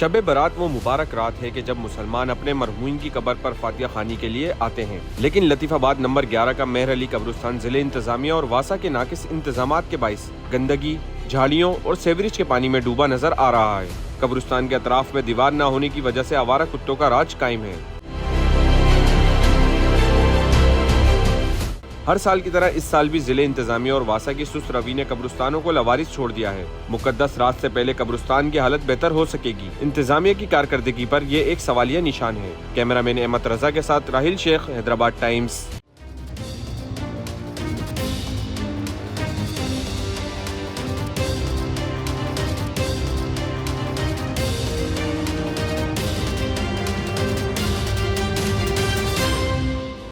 शब बारात वो मुबारक रात है कि जब मुसलमान अपने मरहूम की कब्र पर फातिहा खानी के लिए आते हैं, लेकिन लतीफ़ाबाद नंबर 11 का मेहर अली कब्रिस्तान जिले इंतजामिया और वासा के नाकिस इंतजामात के बाइस गंदगी, झाड़ियों और सेवरेज के पानी में डूबा नजर आ रहा है। कब्रिस्तान के अतराफ में दीवार न होने की वजह से आवारा कुत्तों का राज कायम है। हर साल की तरह इस साल भी जिले इंतजामिया और वासा की सुस्त रवि ने कब्रिस्तानों को लवारिस छोड़ दिया है। मुकद्दस रात से पहले कब्रिस्तान की हालत बेहतर हो सकेगी, इंतजामिया की कारकर्दगी पर ये एक सवालिया निशान है। कैमरामैन अहमद रजा के साथ राहिल शेख, हैदराबाद टाइम्स।